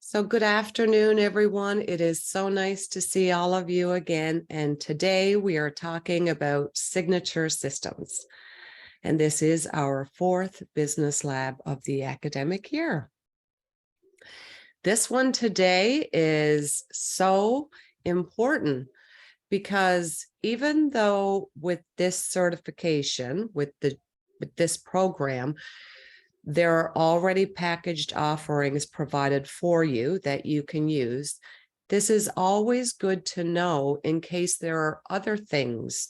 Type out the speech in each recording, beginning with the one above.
So good afternoon, everyone. It is so nice to see all of you again. And today we are talking about signature systems. And this is our fourth business lab of the academic year. This one today is so important because even though with this certification, with this program, there are already packaged offerings provided for you that you can use. This is always good to know in case there are other things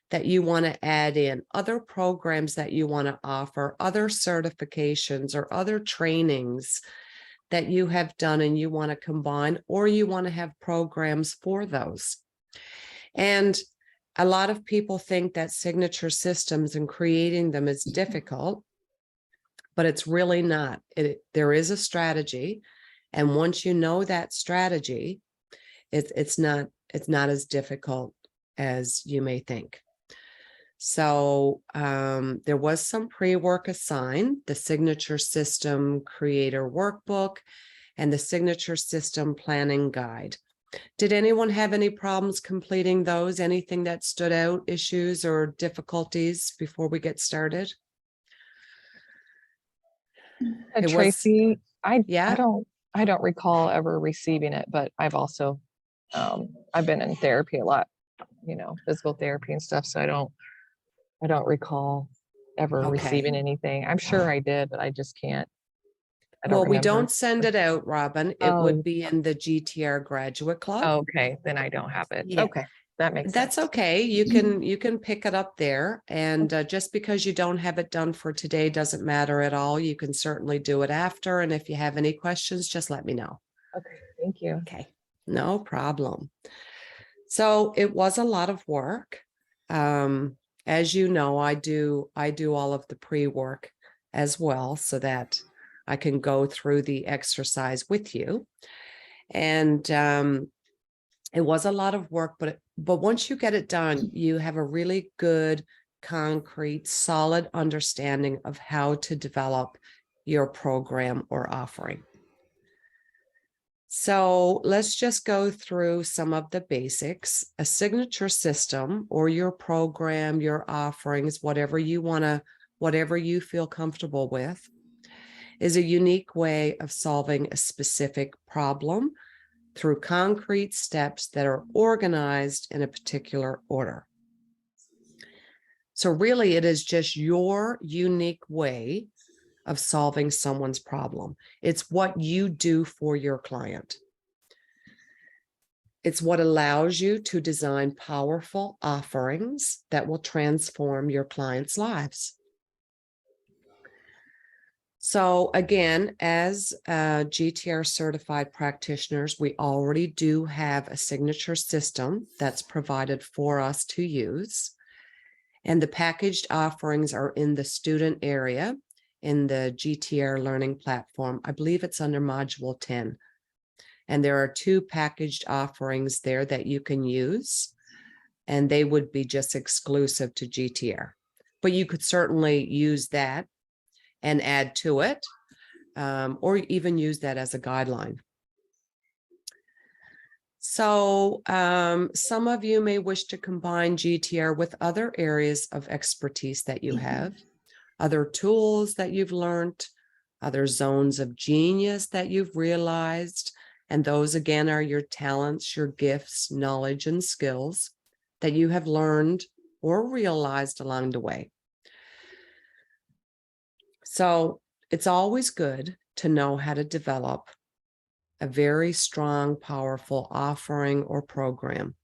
that you want to add in, other programs that you want to offer, other certifications or other trainings that you have done and you want to combine, or you want to have programs for those. And a lot of people think that signature systems and creating them is difficult, but it's really not. There is a strategy. And once you know that strategy, it's not as difficult as you may think. So there was some pre-work assigned, the Signature System Creator Workbook and the Signature System Planning Guide. Did anyone have any problems completing those? Anything that stood out, issues or difficulties before we get started? Tracy, I yeah. I don't recall ever receiving it, but I've also I've been in therapy a lot, physical therapy and stuff. So I don't recall ever receiving anything. I'm sure I did, but I just can't. Well, we don't send it out, Robin. It would be in the GTR Graduate Club. Okay, then I don't have it. Yeah. Okay, that makes sense. That's okay. You can pick it up there, and just because you don't have it done for today doesn't matter at all. You can certainly do it after, and if you have any questions, just let me know. Okay, thank you. Okay, no problem. So it was a lot of work. As you know, I do all of the pre-work as well, so that I can go through the exercise with you. And it was a lot of work, but once you get it done, you have a really good, concrete, solid understanding of how to develop your program or offering. So let's just go through some of the basics. A signature system or your program, your offerings, whatever you feel comfortable with, is a unique way of solving a specific problem through concrete steps that are organized in a particular order. So really, it is just your unique way of solving someone's problem. It's what you do for your client. It's what allows you to design powerful offerings that will transform your clients' lives. So again, as GTR certified practitioners, we already do have a signature system that's provided for us to use. And the packaged offerings are in the student area in the GTR learning platform. I believe it's under module 10. And there are 2 packaged offerings there that you can use, and they would be just exclusive to GTR. But you could certainly use that and add to it, or even use that as a guideline. So some of you may wish to combine GTR with other areas of expertise that you have, other tools that you've learned, other zones of genius that you've realized, and those again are your talents, your gifts, knowledge, and skills that you have learned or realized along the way. So it's always good to know how to develop a very strong, powerful offering or program.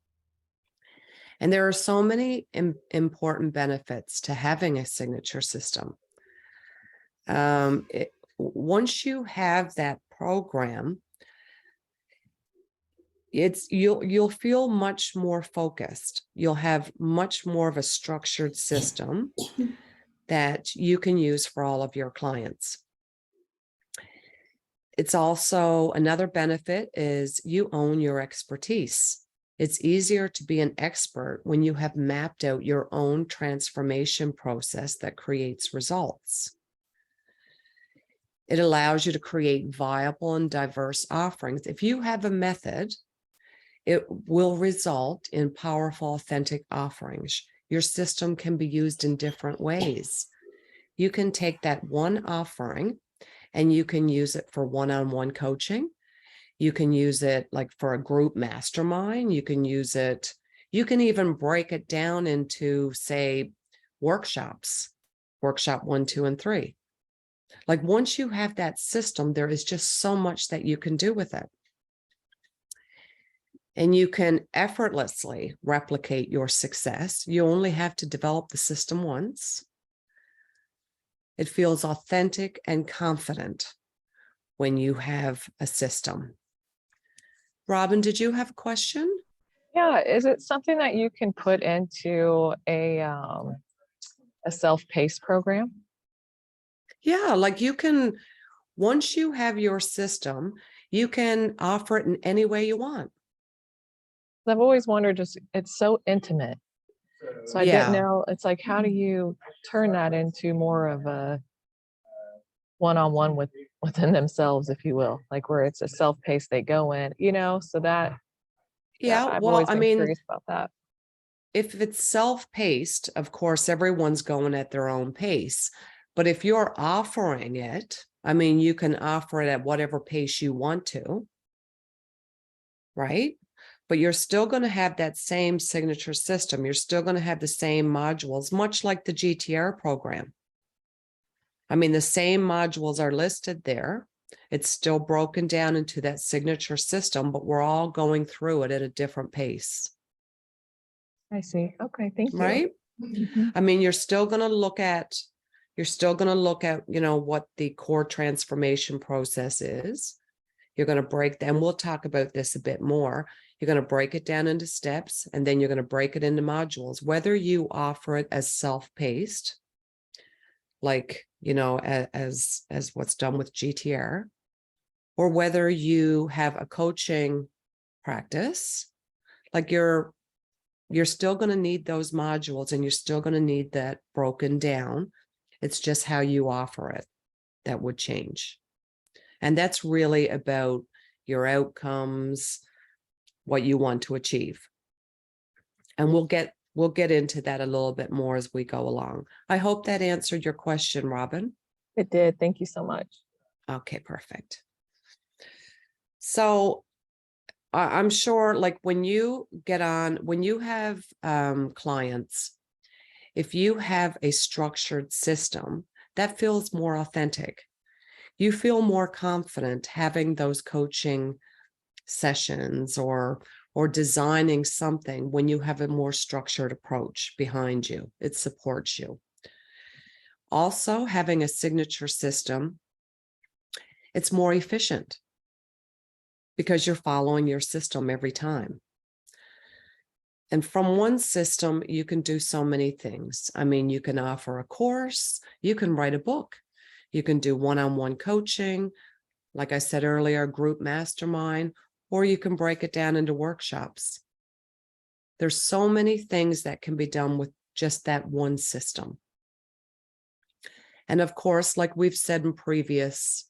And there are so many important benefits to having a signature system. Once you have that program, you'll feel much more focused. You'll have much more of a structured system that you can use for all of your clients. It's also another benefit is you own your expertise. It's easier to be an expert when you have mapped out your own transformation process that creates results. It allows you to create viable and diverse offerings. If you have a method, it will result in powerful, authentic offerings. Your system can be used in different ways. You can take that one offering and you can use it for one-on-one coaching. You can use it like for a group mastermind. You can use it, you can even break it down into, say, workshops, workshop 1, 2, and 3. Like once you have that system, there is just so much that you can do with it. And you can effortlessly replicate your success. You only have to develop the system once. It feels authentic and confident when you have a system. Robin, did you have a question? Yeah, is it something that you can put into a self-paced program? Yeah, like you can, once you have your system, you can offer it in any way you want. I've always wondered, just it's so intimate. So I didn't know, it's like, how do you turn that into more of a one-on-one within themselves, if you will, like where it's a self-paced, they go in, so that Yeah, I've well, always I been mean, curious about that. if it's self-paced, of course, everyone's going at their own pace. But if you're offering it, I mean, you can offer it at whatever pace you want to, right? But you're still going to have that same signature system. You're still going to have the same modules, much like the GTR program. I mean, the same modules are listed there. It's still broken down into that signature system, but we're all going through it at a different pace. I see. Okay, thank you. Right? Mhm. I mean, you're still going to look at, what the core transformation process is. You're going to break down, we'll talk about this a bit more. You're going to break it down into steps, and then you're going to break it into modules, whether you offer it as self-paced, like, as what's done with GTR, or whether you have a coaching practice, like you're still going to need those modules and you're still going to need that broken down. It's just how you offer it that would change. And that's really about your outcomes, what you want to achieve. And we'll get into that a little bit more as we go along. I hope that answered your question, Robin. It did. Thank you so much. Okay, perfect. So I'm sure like when you have clients, if you have a structured system, that feels more authentic. You feel more confident having those coaching sessions or designing something when you have a more structured approach behind you. It supports you. Also, having a signature system, it's more efficient because you're following your system every time. And from one system, you can do so many things. I mean, you can offer a course, you can write a book, you can do one-on-one coaching, like I said earlier, group mastermind, or you can break it down into workshops. There's so many things that can be done with just that one system. And of course, like we've said in previous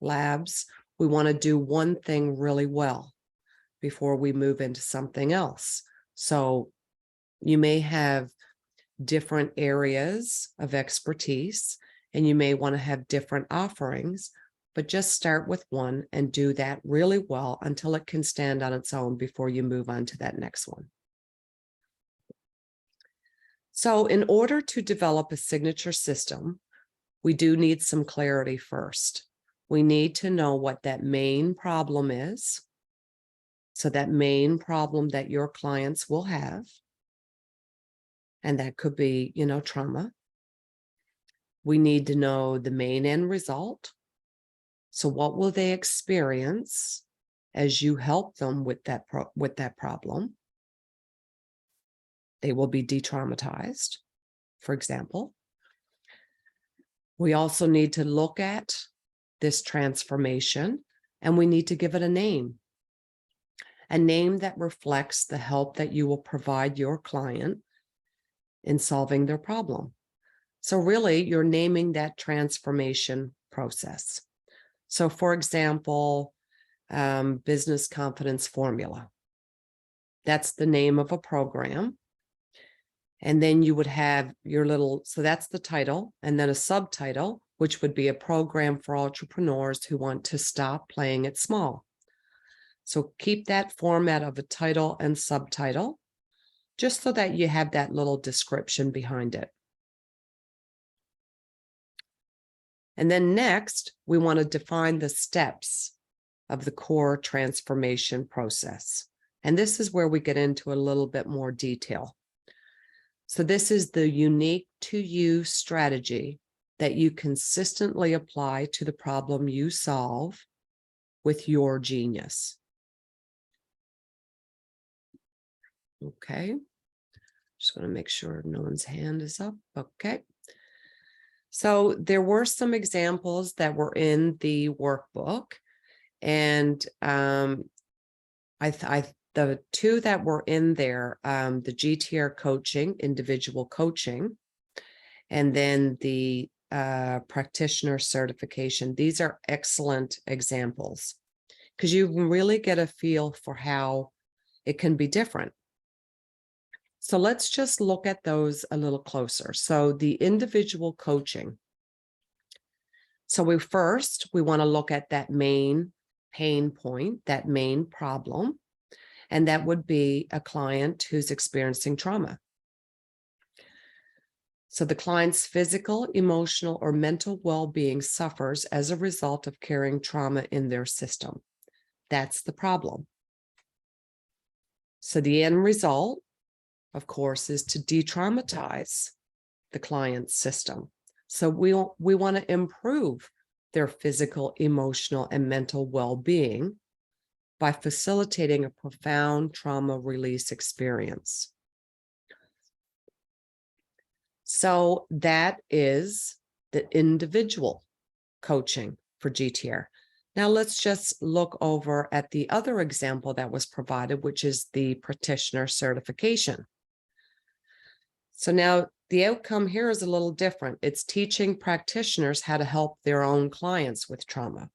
labs, we want to do one thing really well before we move into something else. So you may have different areas of expertise and you may want to have different offerings, but just start with one and do that really well until it can stand on its own before you move on to that next one. So in order to develop a signature system, we do need some clarity first. We need to know what that main problem is. So that main problem that your clients will have, and that could be, trauma. We need to know the main end result. So what will they experience as you help them with that problem? They will be de-traumatized, for example. We also need to look at this transformation and we need to give it a name that reflects the help that you will provide your client in solving their problem. So really, you're naming that transformation process. So for example, business confidence formula. That's the name of a program. And then you would have your little, so that's the title, and then a subtitle, which would be a program for entrepreneurs who want to stop playing it small. So keep that format of a title and subtitle, just so that you have that little description behind it. And then next, we want to define the steps of the core transformation process. And this is where we get into a little bit more detail. So this is the unique to you strategy that you consistently apply to the problem you solve with your genius. Okay. Just want to make sure no one's hand is up. Okay. So there were some examples that were in the workbook, and the two that were in there, the GTR coaching, individual coaching, and then the practitioner certification. These are excellent examples because you can really get a feel for how it can be different. So let's just look at those a little closer. So the individual coaching. So we want to look at that main pain point, that main problem, and that would be a client who's experiencing trauma. So the client's physical, emotional, or mental well-being suffers as a result of carrying trauma in their system. That's the problem. So the end result, of course, is to de-traumatize the client's system. So we want to improve their physical, emotional, and mental well-being by facilitating a profound trauma release experience. So that is the individual coaching for GTR. Now let's just look over at the other example that was provided, which is the practitioner certification. So now the outcome here is a little different. It's teaching practitioners how to help their own clients with trauma.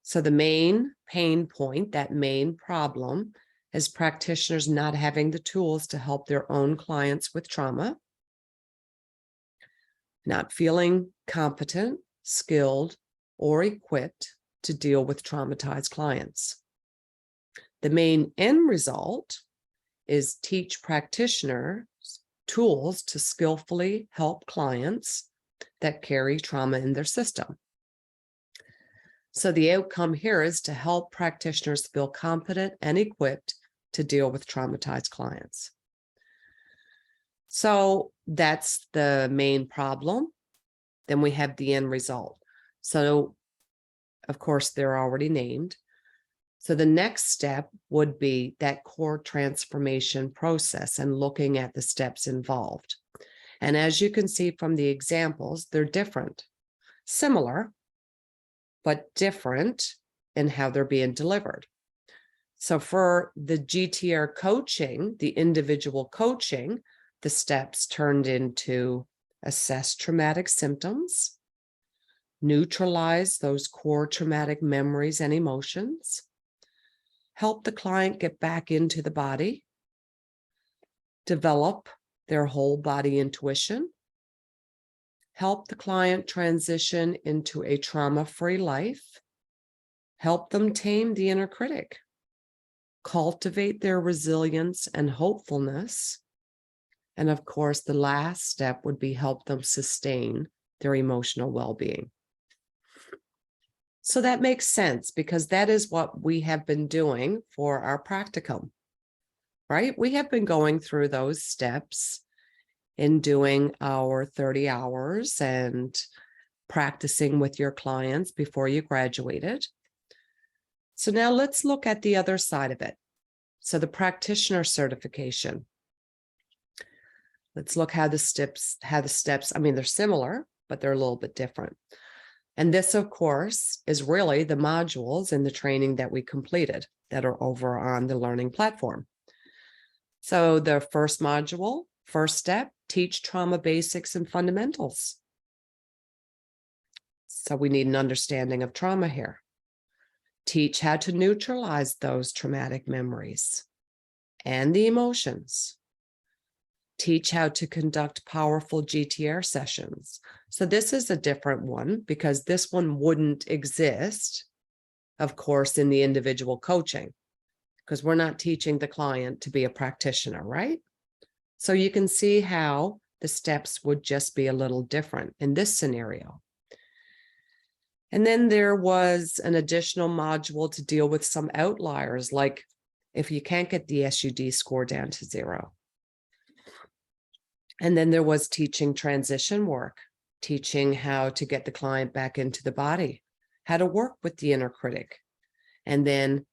So the main pain point, that main problem, is practitioners not having the tools to help their own clients with trauma, not feeling competent, skilled, or equipped to deal with traumatized clients. The main end result is teach practitioners tools to skillfully help clients that carry trauma in their system. So the outcome here is to help practitioners feel competent and equipped to deal with traumatized clients. So that's the main problem. Then we have the end result. So of course, they're already named. So the next step would be that core transformation process and looking at the steps involved. And as you can see from the examples, they're different, similar, but different in how they're being delivered. So for the GTR coaching, the individual coaching, the steps turned into assess traumatic symptoms, neutralize those core traumatic memories and emotions, help the client get back into the body, develop their whole body intuition, help the client transition into a trauma-free life, help them tame the inner critic, cultivate their resilience and hopefulness, and of course, the last step would be help them sustain their emotional well-being. So that makes sense because that is what we have been doing for our practicum, right? We have been going through those steps in doing our 30 hours and practicing with your clients before you graduated. So now let's look at the other side of it. So the practitioner certification. Let's look how the steps, I mean, they're similar, but they're a little bit different. And this, of course, is really the modules in the training that we completed that are over on the learning platform. So the first module, first step, teach trauma basics and fundamentals. So we need an understanding of trauma here. Teach how to neutralize those traumatic memories and the emotions. Teach how to conduct powerful GTR sessions. So this is a different one because this one wouldn't exist, of course, in the individual coaching, because we're not teaching the client to be a practitioner, right? So you can see how the steps would just be a little different in this scenario. And then there was an additional module to deal with some outliers, like if you can't get the SUD score down to 0. And then there was teaching transition work, teaching how to get the client back into the body, how to work with the inner critic, and then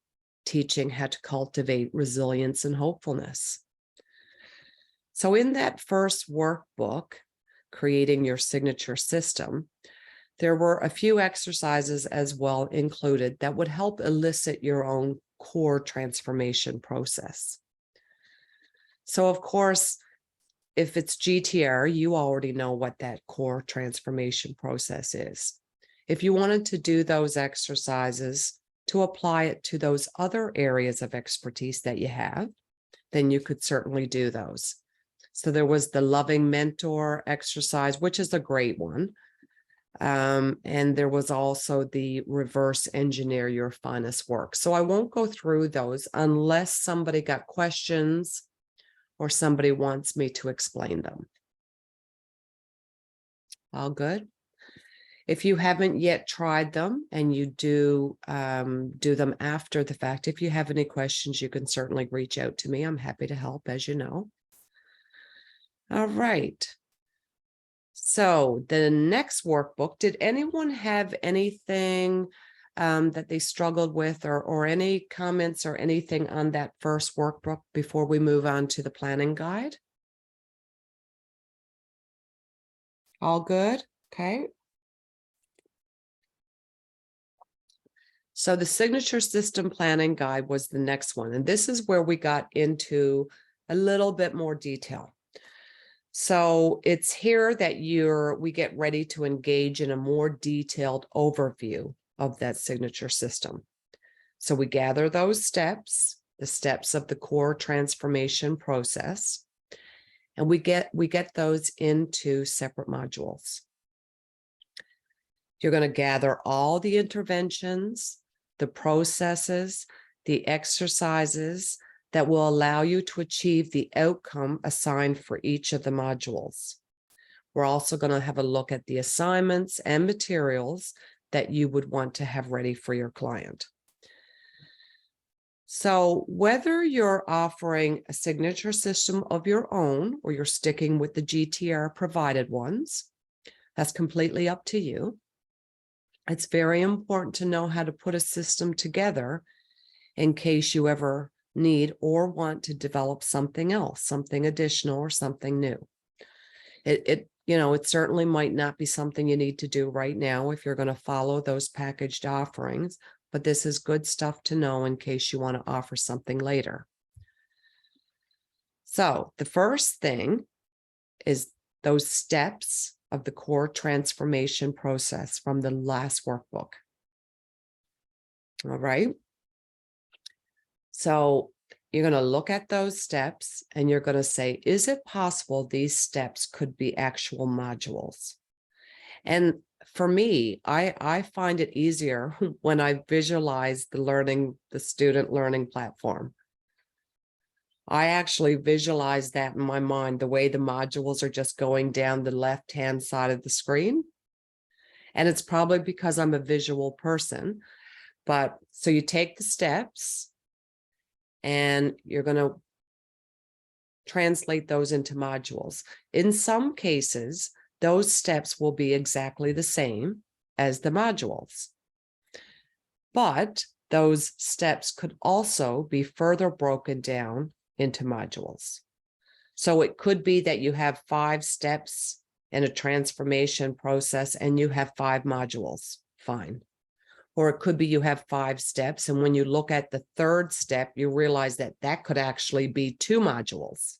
teaching how to cultivate resilience and hopefulness. So in that first workbook, Creating Your Signature System, there were a few exercises as well included that would help elicit your own core transformation process. So of course, if it's GTR, you already know what that core transformation process is. If you wanted to do those exercises to apply it to those other areas of expertise that you have, then you could certainly do those. So there was the loving mentor exercise, which is a great one. And there was also the reverse engineer your finest work. So I won't go through those unless somebody got questions or somebody wants me to explain them. All good? If you haven't yet tried them and you do them after the fact, if you have any questions, you can certainly reach out to me. I'm happy to help, as you know. All right. So the next workbook, did anyone have anything that they struggled with or any comments or anything on that first workbook before we move on to the planning guide? All good? Okay. So the signature system planning guide was the next one. And this is where we got into a little bit more detail. So it's here that we get ready to engage in a more detailed overview of that signature system. So we gather those steps, the steps of the core transformation process, and we get those into separate modules. You're going to gather all the interventions, the processes, the exercises that will allow you to achieve the outcome assigned for each of the modules. We're also going to have a look at the assignments and materials that you would want to have ready for your client. So whether you're offering a signature system of your own or you're sticking with the GTR provided ones, that's completely up to you. It's very important to know how to put a system together in case you ever need or want to develop something else, something additional or something new. It certainly might not be something you need to do right now if you're going to follow those packaged offerings, but this is good stuff to know in case you want to offer something later. So the first thing is those steps of the core transformation process from the last workbook. All right. So you're going to look at those steps and you're going to say, is it possible these steps could be actual modules? And for me, I find it easier when I visualize the student learning platform. I actually visualize that in my mind, the way the modules are just going down the left-hand side of the screen. And it's probably because I'm a visual person. But so you take the steps and you're going to translate those into modules. In some cases, those steps will be exactly the same as the modules. But those steps could also be further broken down into modules. So it could be that you have 5 steps in a transformation process and you have 5 modules. Fine. Or it could be you have 5 steps, and when you look at the 3rd step, you realize that that could actually be 2 modules.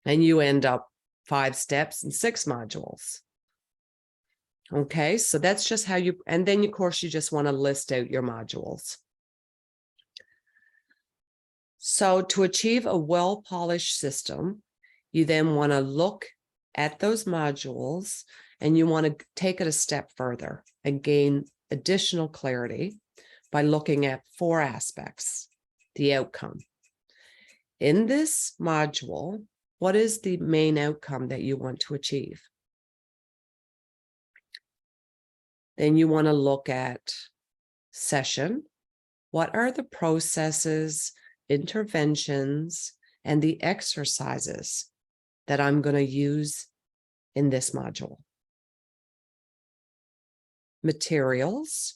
And you end up 5 steps and 6 modules. Okay, so that's just how you, and then of course you just want to list out your modules. So to achieve a well-polished system, you then want to look at those modules and you want to take it a step further and gain additional clarity by looking at 4 aspects. The outcome. In this module, what is the main outcome that you want to achieve? Then you want to look at session. What are the processes, interventions, and the exercises that I'm going to use in this module? Materials.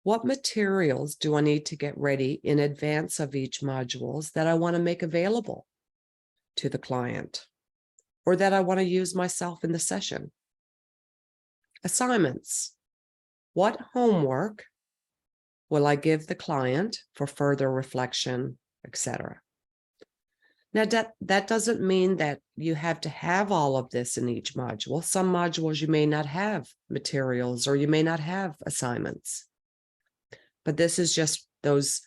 What materials do I need to get ready in advance of each modules that I want to make available to the client or that I want to use myself in the session? Assignments. What homework will I give the client for further reflection, etc.? Now, that doesn't mean that you have to have all of this in each module. Some modules you may not have materials or you may not have assignments. But this is just those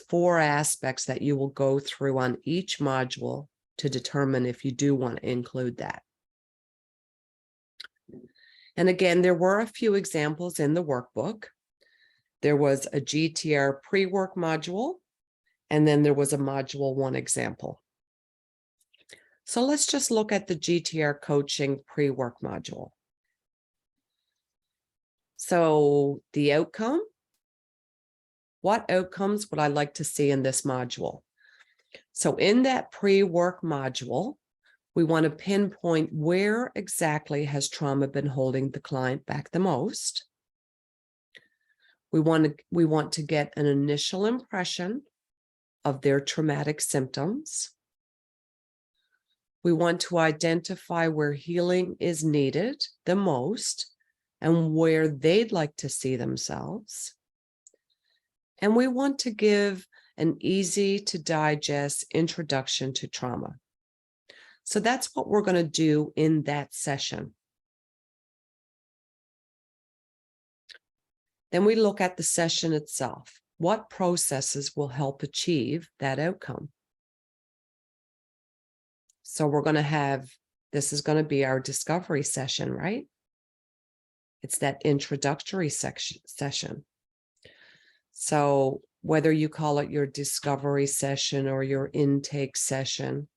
4 aspects that you will go through on each module to determine if you do want to include that. And again, there were a few examples in the workbook. There was a GTR pre-work module, and then there was a module 1 example. So let's just look at the GTR coaching pre-work module. So the outcome, what outcomes would I like to see in this module? So in that pre-work module, we want to pinpoint where exactly has trauma been holding the client back the most. We want to get an initial impression of their traumatic symptoms. We want to identify where healing is needed the most and where they'd like to see themselves. And we want to give an easy to digest introduction to trauma. So that's what we're going to do in that session. Then we look at the session itself. What processes will help achieve that outcome? So we're going to have, this is going to be our discovery session, right? It's that introductory session. So whether you call it your discovery session or your intake session,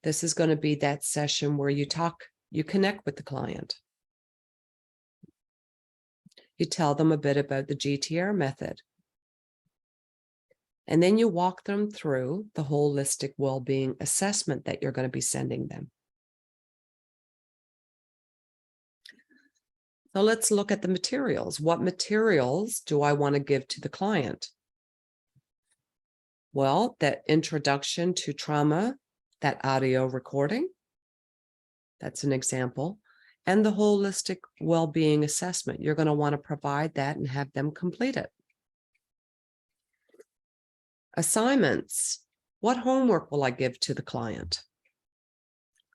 this is going to be that session where you connect with the client. You tell them a bit about the GTR method. And then you walk them through the holistic well-being assessment that you're going to be sending them. So let's look at the materials. What materials do I want to give to the client? Well, that introduction to trauma, that audio recording, that's an example, and the holistic well-being assessment. You're going to want to provide that and have them complete it. Assignments. What homework will I give to the client?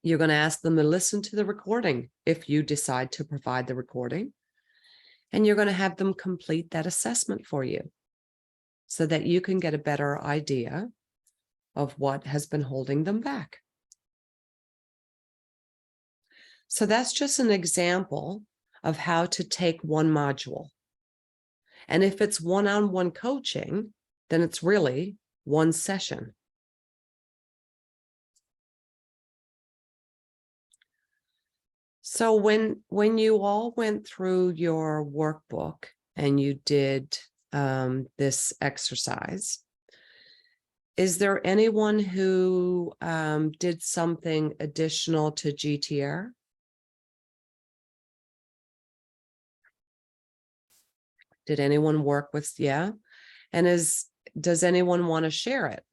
You're going to ask them to listen to the recording if you decide to provide the recording, and you're going to have them complete that assessment for you so that you can get a better idea of what has been holding them back. So that's just an example of how to take one module. And if it's one-on-one coaching, then it's really one session. So when you all went through your workbook and you did this exercise, is there anyone who did something additional to GTR? Did anyone work with, yeah? And does anyone want to share it?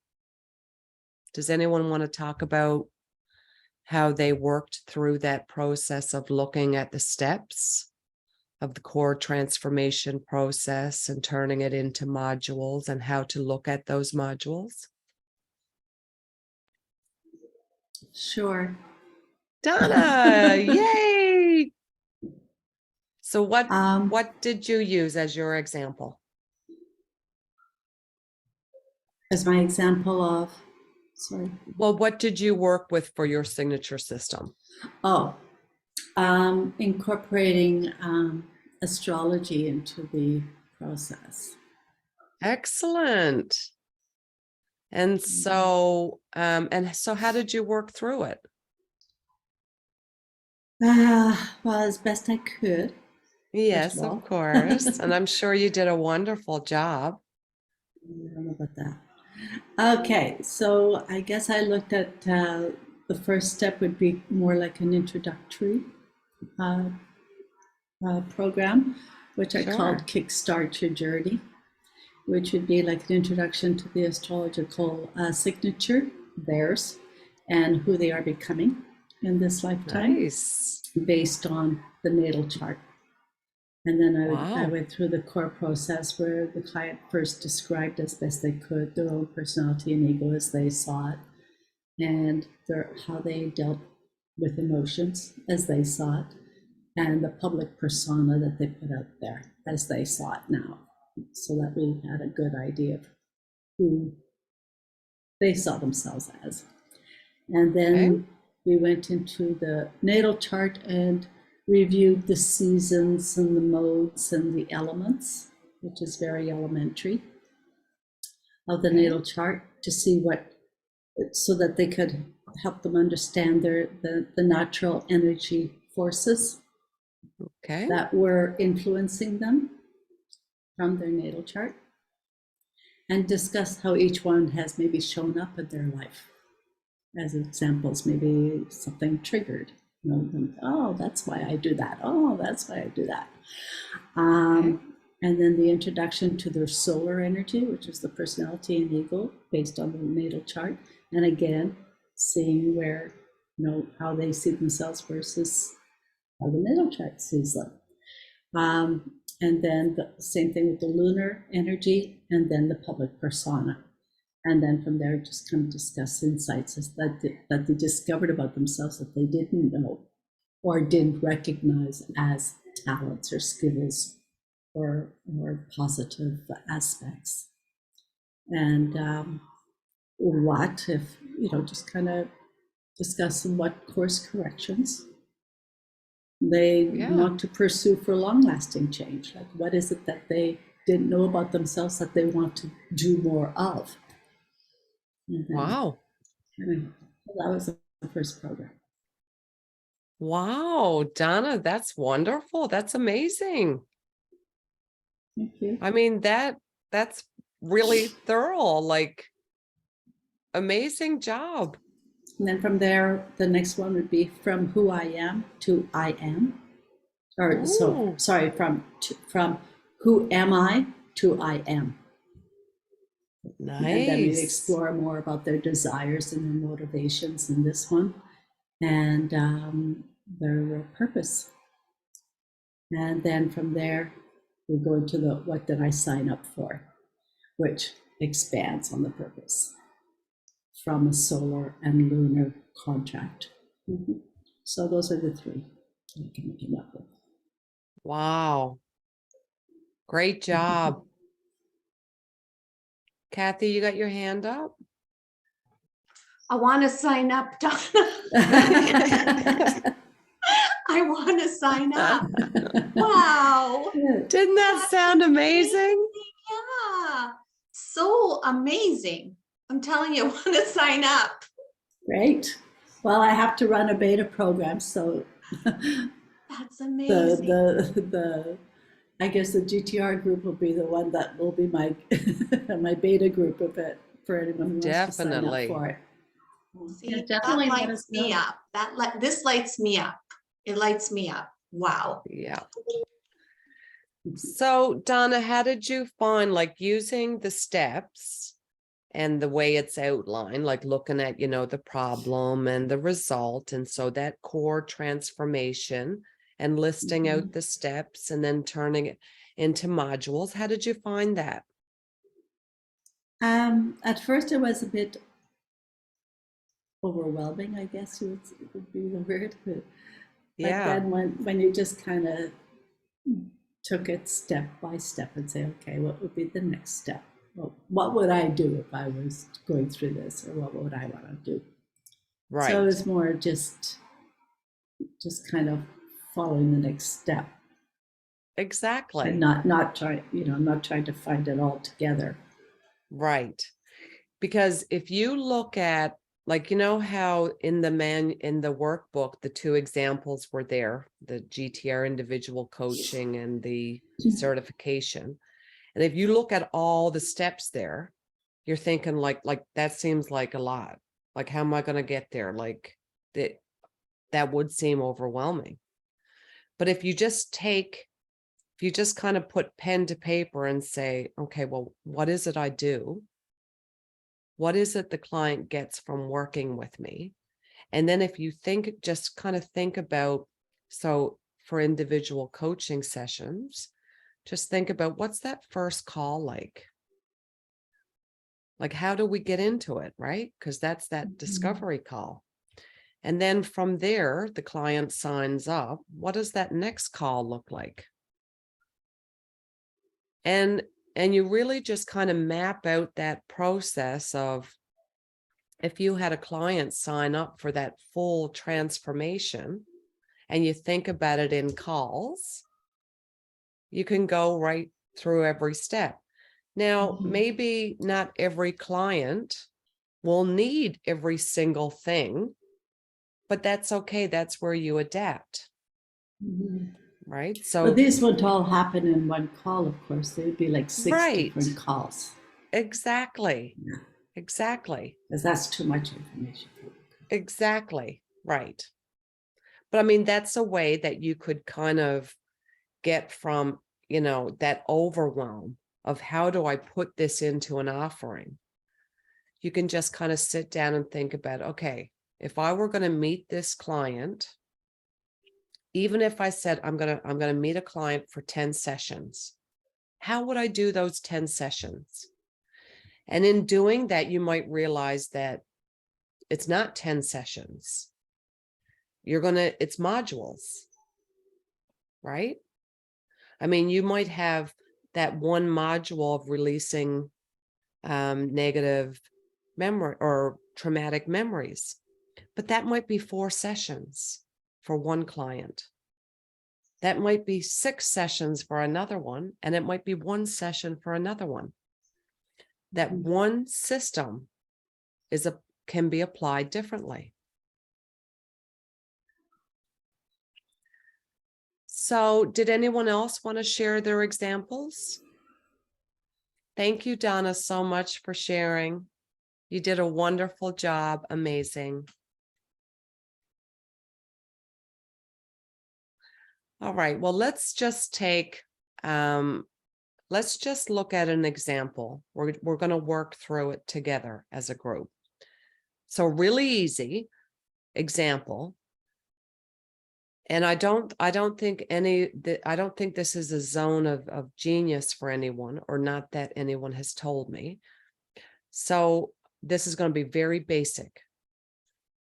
Does anyone want to talk about how they worked through that process of looking at the steps of the core transformation process and turning it into modules and how to look at those modules? Sure. Donna, yay! So Um, what did you use as your example? as my example of, sorry. Well, what did you work with for your signature system? Oh, incorporating astrology into the process. Excellent. And so how did you work through it? Well, as best I could. Yes, of all. of course. And I'm sure you did a wonderful job. I don't know about that. Okay, so I guess I looked at the first step would be more like an introductory uh, program, which I Sure. called Kickstart Your Journey, which would be like an introduction to the astrological signature, theirs, and who they are becoming in this lifetime Nice. based on the natal chart. And then I Wow. went through the core process where the client first described as best they could their own personality and ego as they saw it, and how they dealt with emotions as they saw it, and the public persona that they put out there as they saw it now, so that we had a good idea of who they saw themselves as. And then we went into the natal chart and reviewed the seasons and the modes and the elements, which is very elementary, of the natal chart to see what, so that they could help them understand the natural energy forces that were influencing them from their natal chart, and discuss how each one has maybe shown up in their life. As examples, maybe something triggered. Oh, that's why I do that. Oh, that's why I do that. And then the introduction to their solar energy, which is the personality and ego based on the natal chart. And again, seeing where, how they see themselves versus how the natal chart sees them. And then the same thing with the lunar energy, and then the public persona. And then from there, just kind of discuss insights that they discovered about themselves that they didn't know or didn't recognize as talents or skills or positive aspects. And what if, just kind of discuss what course corrections they want to pursue for long-lasting change. Like, what is it that they didn't know about themselves that they want to do more of? Wow. That was the first program. Wow, Donna, that's wonderful. That's amazing. Thank you. I mean, that's really thorough, like amazing job. And then from there, the next one would be from who I am to I am. Or so, sorry, from who am I to I am. Nice. And then we explore more about their desires and their motivations in this one, and their purpose. And then from there, we go into the what did I sign up for, which expands on the purpose from a solar and lunar contract. Mm-hmm. So those are the three I came up with. Wow. Great job. Kathy, you got your hand up? I want to sign up, Donna. I want to sign up. Wow. Didn't that sound amazing? Yeah. So amazing. I'm telling you, I want to sign up. Great. Well, I have to run a beta program, so that's amazing. The I guess the GTR group will be the one that will be my my beta group of it for anyone who wants to sign up for it. See, yeah, definitely that lights me up. This lights me up. It lights me up. Wow. Yeah. So Donna, how did you find like using the steps and the way it's outlined, like looking at, the problem and the result, and so that core transformation and listing out the steps and then turning it into modules? How did you find that? At first it was a bit overwhelming, I guess would be the word. But then when you just kind of took it step by step and say, okay, what would be the next step? Well, what would I do if I was going through this, or what would I want to do? So it Right. was more just kind of following the next step and Exactly. not trying, not trying to find it all together. Right. Because if you look at, like, how in the workbook, the two examples were there, the GTR individual coaching and the certification. And if you look at all the steps there, you're thinking like that seems like a lot. Like, how am I going to get there? Like that would seem overwhelming. But if you just kind of put pen to paper and say, okay, well, what is it I do? What is it the client gets from working with me? And then if you just kind of think about, so for individual coaching sessions, just think about, what's that first call like? Like, how do we get into it, right? Because that's that discovery call. And then from there, the client signs up. What does that next call look like? And you really just kind of map out that process of, if you had a client sign up for that full transformation and you think about it in calls, you can go right through every step. Now, maybe not every client will need every single thing, but that's okay. That's where you adapt, right? But So, these wouldn't all happen in one call, of course. There would be like 6 right, different calls. exactly, Yeah. exactly, Because that's too much information. exactly, right. But I mean, that's a way that you could kind of get from, that overwhelm of, how do I put this into an offering? You can just kind of sit down and think about, okay, if I were going to meet this client, even if I said I'm going to meet a client for 10 sessions, how would I do those 10 sessions? And in doing that, you might realize that it's not 10 sessions. It's modules, right? I mean, you might have that one module of releasing negative memory or traumatic memories, but that might be 4 sessions for one client. That might be 6 sessions for another one, and it might be 1 session for another one. That one system can be applied differently. So, did anyone else want to share their examples? Thank you, Donna, so much for sharing. You did a wonderful job. Amazing. All right, well, let's just look at an example. We're going to work through it together as a group. So, really easy example. And I don't think this is a zone of genius for anyone, or not that anyone has told me. So this is going to be very basic.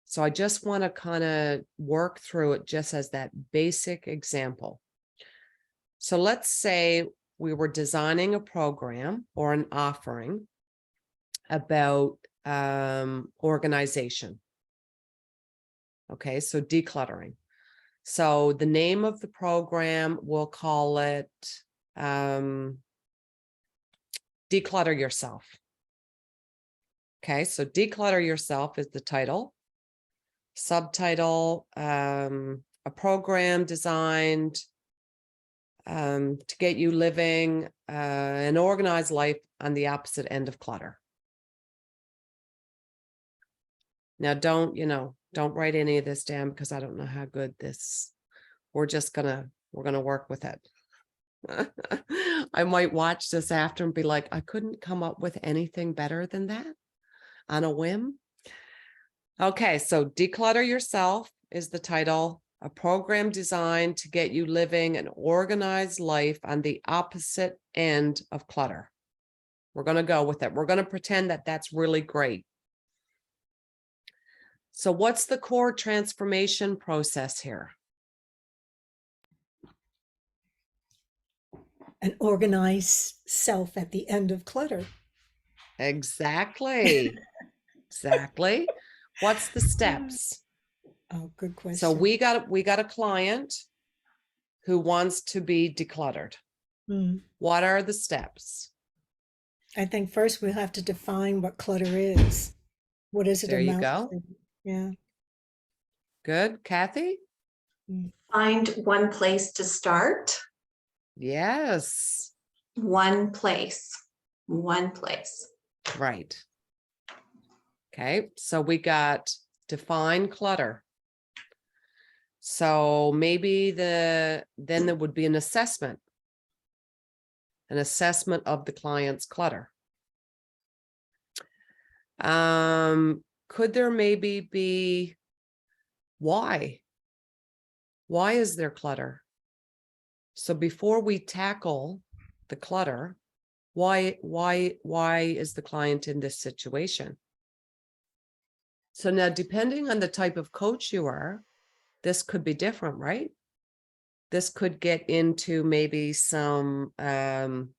So I just want to kind of work through it just as that basic example. So let's say we were designing a program or an offering about organization. Okay, so decluttering. So the name of the program, we'll call it Declutter Yourself. Okay, so Declutter Yourself is the title. Subtitle, a program designed to get you living an organized life on the opposite end of clutter. Now, don't write any of this down, because I don't know how good this, we're gonna work with it. I might watch this after and be like, I couldn't come up with anything better than that on a whim. Okay, so Declutter Yourself is the title, a program designed to get you living an organized life on the opposite end of clutter. We're going to go with it. We're going to pretend that that's really great. So what's the core transformation process here? an organized self at the end of clutter. Exactly. Exactly. What's the steps? Oh, good question. So we got a client who wants to be decluttered. Mm. What are the steps? I think first we'll have to define what clutter is. What is it There you amount go. to? Yeah. Good. Kathy? Find one place to start. Yes. One place. Right. Okay. So we got define clutter. So maybe then there would be an assessment of the client's clutter. Could there maybe be why? Why is there clutter? So before we tackle the clutter, why is the client in this situation? So now, depending on the type of coach you are, this could be different, right? This could get into maybe some, empowerment,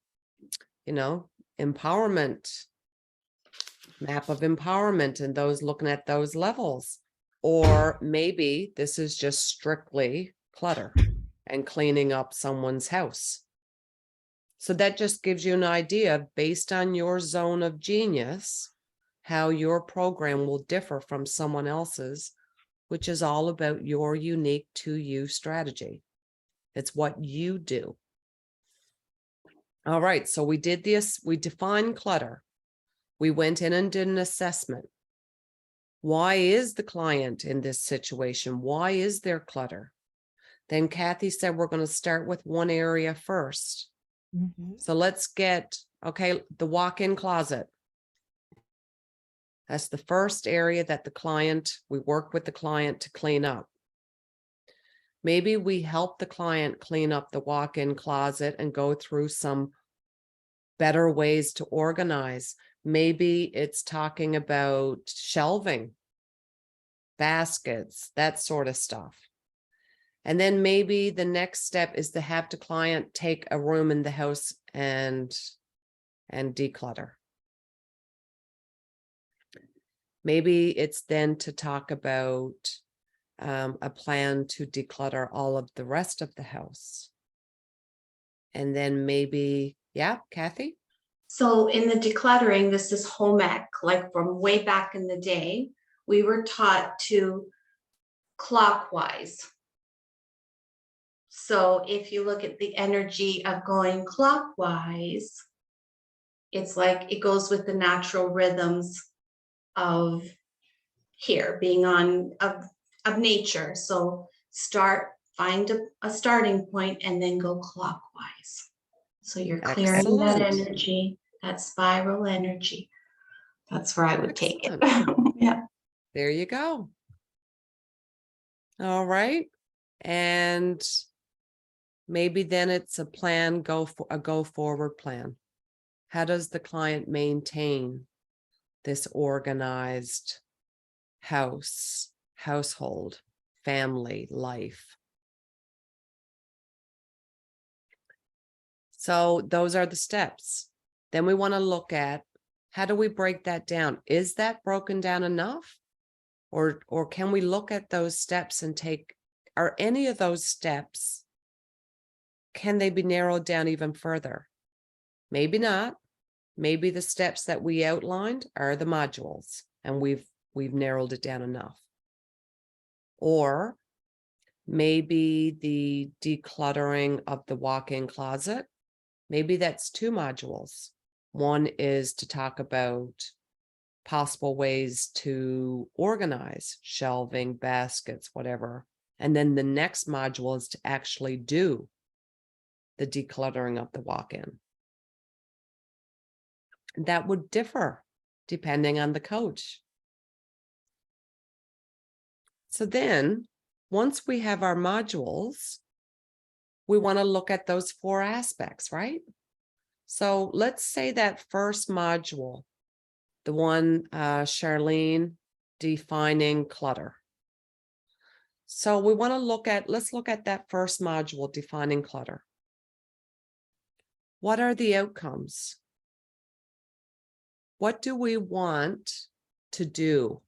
map of empowerment, and those looking at those levels. Or maybe this is just strictly clutter and cleaning up someone's house. So that just gives you an idea based on your zone of genius, how your program will differ from someone else's, which is all about your unique to you strategy. It's what you do. All right, so we did this, we defined clutter. We went in and did an assessment. Why is the client in this situation? Why is there clutter? Then Kathy said, we're going to start with one area first. Mm-hmm. So let's get, okay, the walk-in closet. That's the first area that we work with the client to clean up. Maybe we help the client clean up the walk-in closet and go through some better ways to organize. Maybe it's talking about shelving, baskets, that sort of stuff. And then maybe the next step is to have the client take a room in the house and declutter. Maybe it's then to talk about a plan to declutter all of the rest of the house. And then maybe, yeah, Kathy? So in the decluttering, this is home ec, like from way back in the day, we were taught to clockwise. So if you look at the energy of going clockwise, it's like it goes with the natural rhythms of here being on of nature. So find a starting point and then go clockwise. So you're clearing that Excellent. energy, that spiral energy. That's where I would take it. Yeah. There you go. All right. And maybe then it's a go forward plan. How does the client maintain this organized household, family, life? So those are the steps. Then we want to look at, how do we break that down? Is that broken down enough? Or can we look at those steps and are any of those steps, can they be narrowed down even further? Maybe not. Maybe the steps that we outlined are the modules and we've narrowed it down enough. Or maybe the decluttering of the walk-in closet, maybe that's 2 modules. One is to talk about possible ways to organize shelving, baskets, whatever. And then the next module is to actually do the decluttering of the walk-in. That would differ depending on the coach. So then, once we have our modules, we want to look at those 4 aspects, right? So let's say that first module, the one, Charlene, defining clutter. So we want to let's look at that first module, defining clutter. What are the outcomes? What do we want to do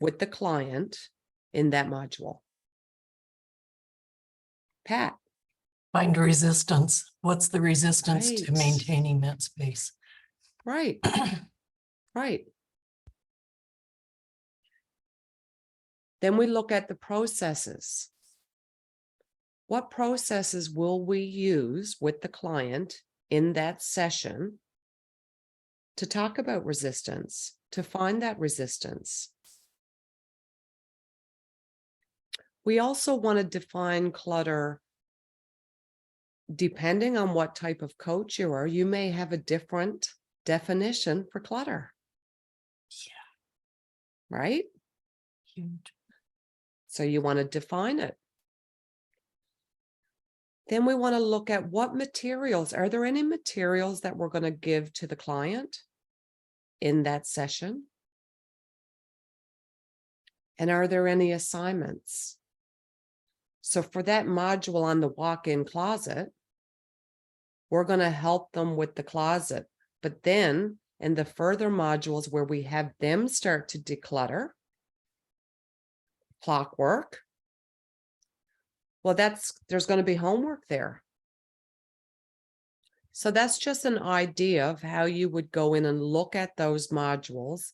with the client in that module? Pat. Find resistance. What's the resistance to Right. maintaining that space? Right. Right. Then we look at the processes. What processes will we use with the client in that session to talk about resistance, to find that resistance? We also want to define clutter. Depending on what type of coach you are, you may have a different definition for clutter. Yeah. Right? Huge. So you want to define it. Then we want to look at what materials. Are there any materials that we're going to give to the client in that session? And are there any assignments? So for that module on the walk-in closet, we're going to help them with the closet. But then in the further modules where we have them start to declutter, clockwork, well, there's going to be homework there. So that's just an idea of how you would go in and look at those modules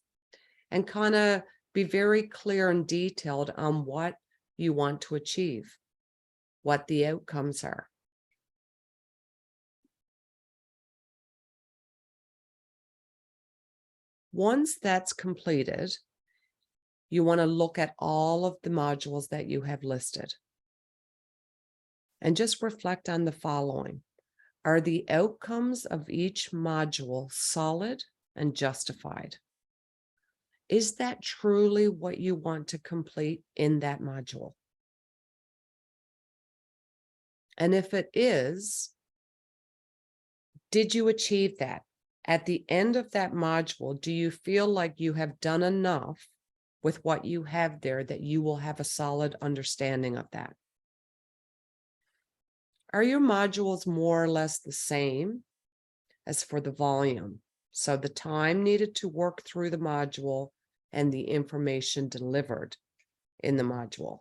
and kind of be very clear and detailed on what you want to achieve, what the outcomes are. Once that's completed, you want to look at all of the modules that you have listed and just reflect on the following. Are the outcomes of each module solid and justified? Is that truly what you want to complete in that module? And if it is, did you achieve that? At the end of that module, do you feel like you have done enough with what you have there that you will have a solid understanding of that? Are your modules more or less the same as for the volume? So the time needed to work through the module and the information delivered in the module.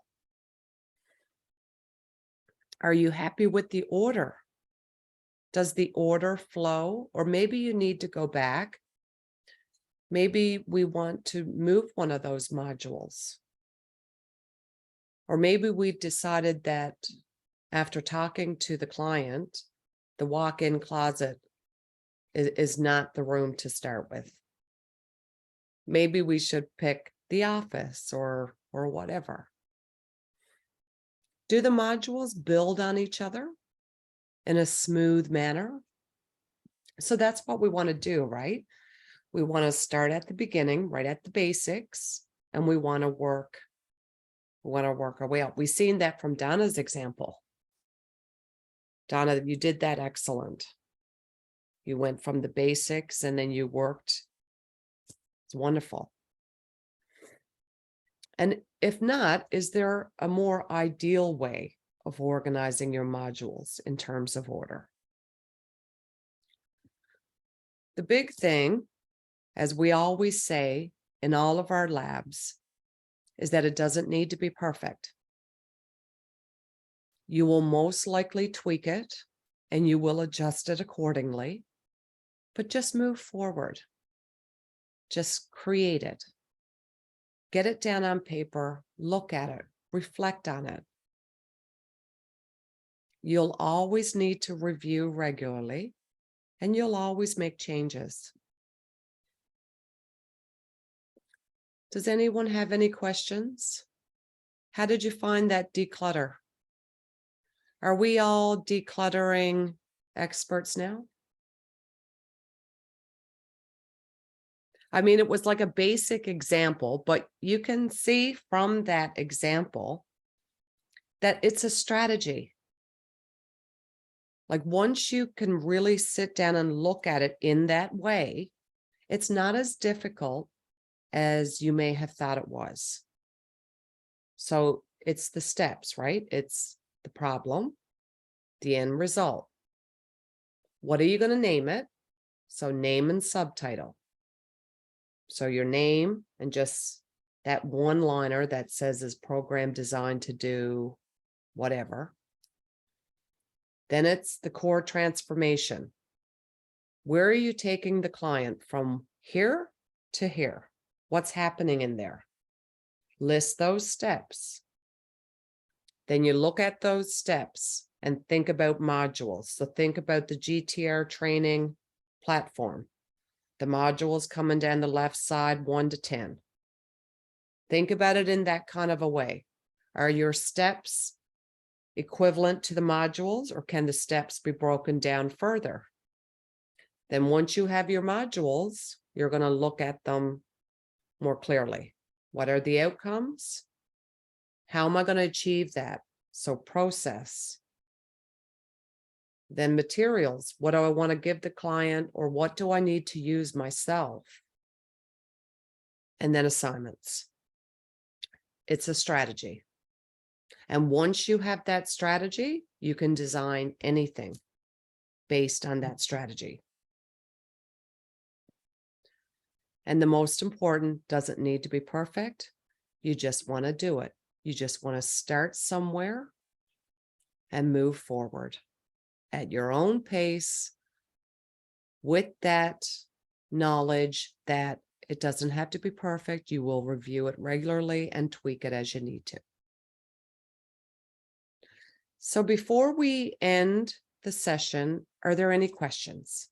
Are you happy with the order? Does the order flow? Or maybe you need to go back. Maybe we want to move one of those modules. Or maybe we've decided that after talking to the client, the walk-in closet is not the room to start with. Maybe we should pick the office or whatever. Do the modules build on each other in a smooth manner? So that's what we want to do, right? We want to start at the beginning, right at the basics, and we want to work our way up. We've seen that from Donna's example. Donna, you did that excellent. You went from the basics and then you worked. It's wonderful. And if not, is there a more ideal way of organizing your modules in terms of order? The big thing, as we always say in all of our labs, is that it doesn't need to be perfect. You will most likely tweak it and you will adjust it accordingly, but just move forward. Just create it. Get it down on paper, look at it, reflect on it. You'll always need to review regularly, and you'll always make changes. Does anyone have any questions? How did you find that declutter? Are we all decluttering experts now? I mean, it was like a basic example, but you can see from that example that it's a strategy. Like once you can really sit down and look at it in that way, it's not as difficult as you may have thought it was. So it's the steps, right? It's the problem, the end result. What are you going to name it? So name and subtitle. So your name and just that one liner that says is program designed to do whatever. Then it's the core transformation. Where are you taking the client from here to here? What's happening in there? List those steps. Then you look at those steps and think about modules. So think about the GTR training platform. The modules coming down the left side, 1 to 10. Think about it in that kind of a way. Are your steps equivalent to the modules, or can the steps be broken down further? Then once you have your modules, you're going to look at them more clearly. What are the outcomes? How am I going to achieve that? So process. Then materials. What do I want to give the client, or what do I need to use myself? And then assignments. It's a strategy. And once you have that strategy, you can design anything based on that strategy. And the most important, doesn't need to be perfect. You just want to do it. You just want to start somewhere and move forward at your own pace with that knowledge that it doesn't have to be perfect. You will review it regularly and tweak it as you need to. So before we end the session, are there any questions?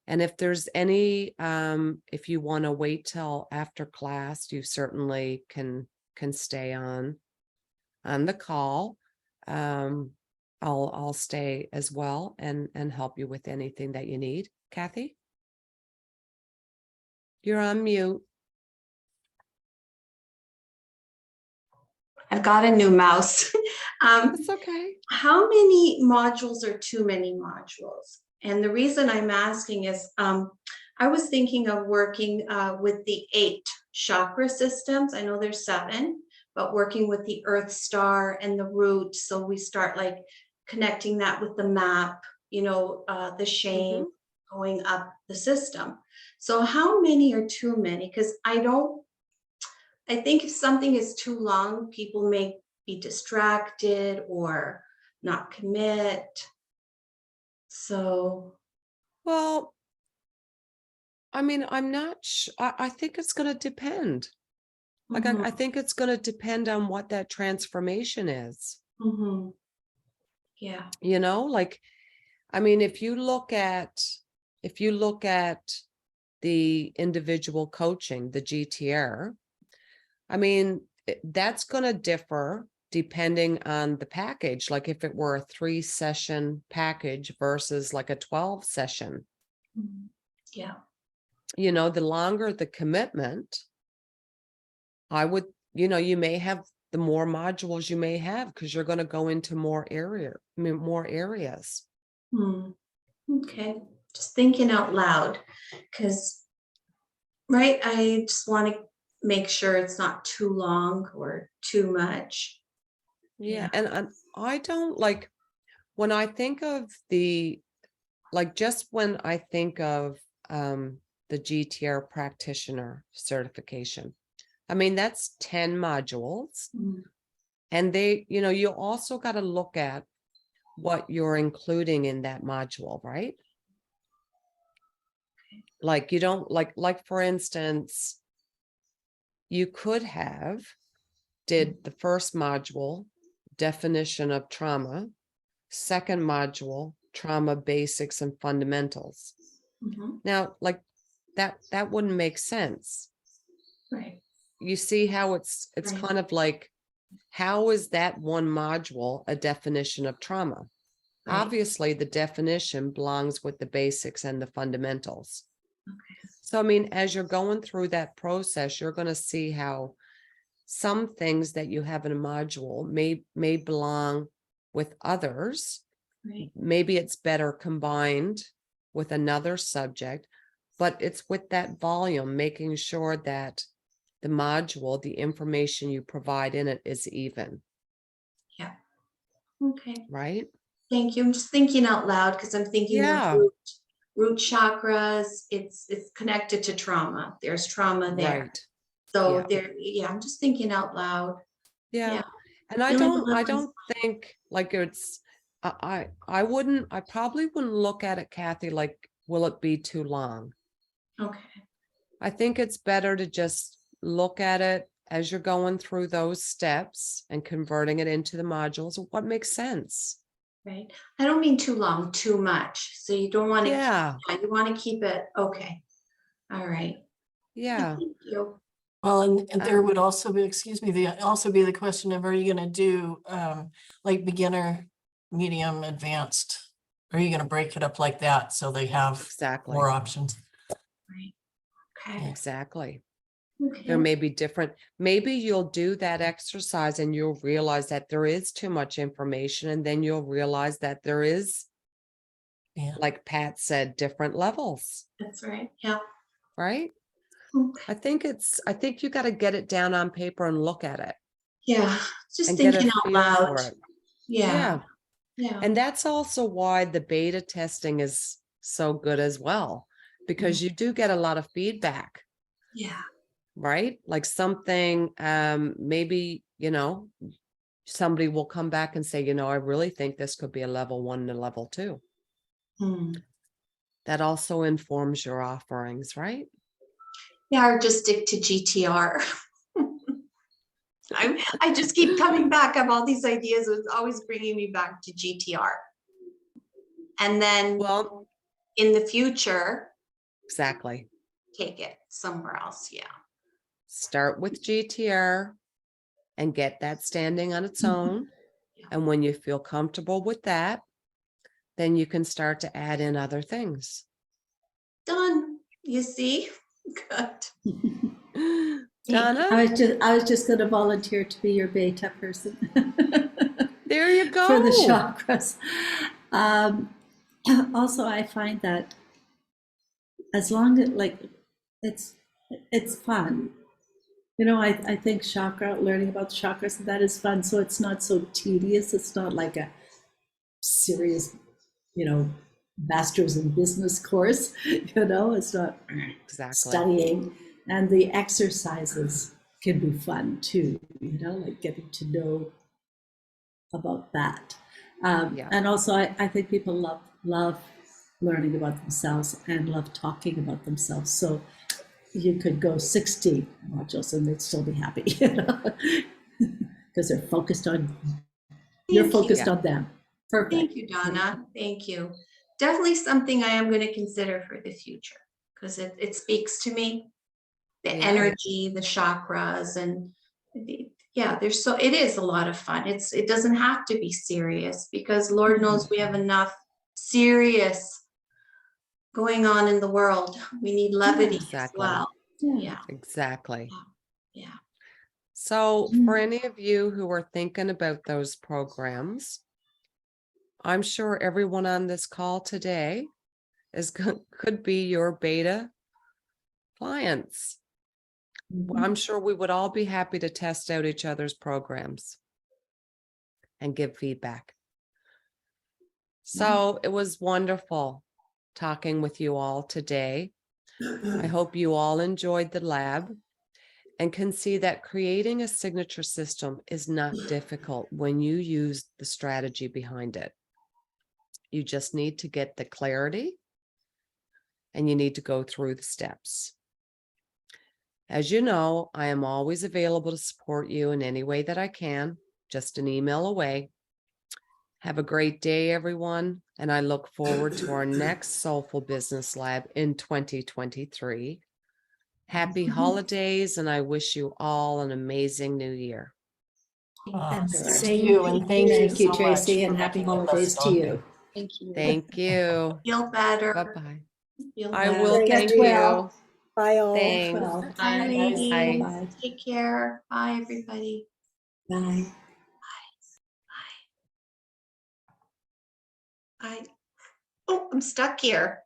And if there's any, if you want to wait till after class, you certainly can stay on the call. I'll stay as well and help you with anything that you need. Kathy? You're on mute. I've got a new mouse. It's okay. How many modules are too many modules? And the reason I'm asking is I was thinking of working with the 8 chakra systems. I know there's 7, but working with the Earth Star and the root. So we start like connecting that with the map, you know, the shame going up the system. So how many are too many? Because I think if something is too long, people may be distracted or not commit. So, Well, I mean, I'm not sure. I think it's going to depend. Like, I think it's going to depend on what that transformation is. yeah. You know, like, I mean, if you look at the individual coaching, the GTR, I mean, that's going to differ depending on the package. Like if it were a 3-session package versus like a 12-session. Yeah. You know, the longer the commitment, I would, you know, you may have the more modules you may have because you're going to go into more areas. Okay. Just thinking out loud, because, right, I just want to make sure it's not too long or too much. Yeah. And I don't like, when I think of just when I think of the GTR practitioner certification, I mean, that's 10 modules. And they, you know, you also got to look at what you're including in that module, right? Like you don't like for instance, you could have did the first module, definition of trauma, second module, trauma basics and fundamentals. Now, like that wouldn't make sense. Right. You see how it's Right. kind of like, how is that one module a definition of trauma? Right. Obviously, the definition belongs with the basics and the fundamentals. Okay. So, I mean, as you're going through that process, you're going to see how some things that you have in a module may belong with others. Right. Maybe it's better combined with another subject, but it's with that volume, making sure that the module, the information you provide in it is even. Yeah. Okay. Right? Thank you. I'm just thinking out loud because I'm thinking Yeah. of root chakras. It's connected to trauma. There's trauma there. Right. So Yeah. I'm just thinking out loud. Yeah. Yeah. And I Feeling don't deliverance. think like it's I probably wouldn't look at it, Kathy, like, will it be too long? Okay. I think it's better to just look at it as you're going through those steps and converting it into the modules. What makes sense? Right. I don't mean too long, too much. So you don't want to, Yeah. you want to keep it. Okay. All right. Yeah. Thank you. Well, and there Um, would also be, excuse me, also be the question of, are you gonna do like beginner, medium, advanced? Are you gonna break it up like that so they have Exactly. more options? Right. Okay. Exactly. Okay. There may be different, maybe you'll do that exercise and you'll realize that there is too much information, and then you'll realize that there is, Yeah. like Pat said, different levels, That's right. Yeah. right? Okay. I think you got to get it down on paper and look at it Yeah. Just and get a thinking out feel loud. for it. Yeah. Yeah. And that's also why the beta testing is so good as well, because you do get a lot of feedback, Yeah. right? Like something, maybe, somebody will come back and say, I really think this could be a level 1 to level 2. Hmm. That also informs your offerings, right? Yeah, or just stick to GTR. I just keep coming back. I have all these ideas. It's always bringing me back to GTR. And then Well, in the future, exactly. take it somewhere else. Yeah. Start with GTR and get that standing on its own. Yeah. And when you feel comfortable with that, then you can start to add in other things. Done. You see? Good. Donna, I was just going to volunteer to be your beta person. there you go. For the chakras. Also, I find that as long as it's fun. I think learning about chakras, that is fun. So it's not so tedious. It's not like a serious, master's in business course. It's not Exactly. studying. And the exercises can be fun too, like getting to know about that. Yeah. And also, I think people love learning about themselves and love talking about themselves. So you could go 60 modules and they'd still be happy, because they're focused on, you're focused on them. Perfect. Thank you, Donna. Thank you. Definitely something I am going to consider for the future, because it speaks to me, the energy, the chakras, and it is a lot of fun. It doesn't have to be serious, because Lord knows we have enough serious going on in the world. We need levity as well. Yeah. Exactly. Yeah. So for any of you who are thinking about those programs, I'm sure everyone on this call today could be your beta clients. Well, I'm sure we would all be happy to test out each other's programs and give feedback. So it was wonderful talking with you all today. I hope you all enjoyed the lab and can see that creating a signature system is not difficult when you use the strategy behind it. You just need to get the clarity and you need to go through the steps. As you know, I am always available to support you in any way that I can, just an email away. Have a great day, everyone, and I look forward to our next Soulful Business Lab in 2023. Happy holidays, and I wish you all an amazing new year. Thank Same. you, and thank you Thank you, so Tracy, much and for happy making the holidays best to you. Thank you. Thank you. Feel better. Bye-bye. Feel I better. will, Get thank well. you. Bye all. Thanks. Well, Bye, Bye, guys. ladies. bye. Take care. Bye, everybody. Bye. Bye. Oh, I'm stuck here.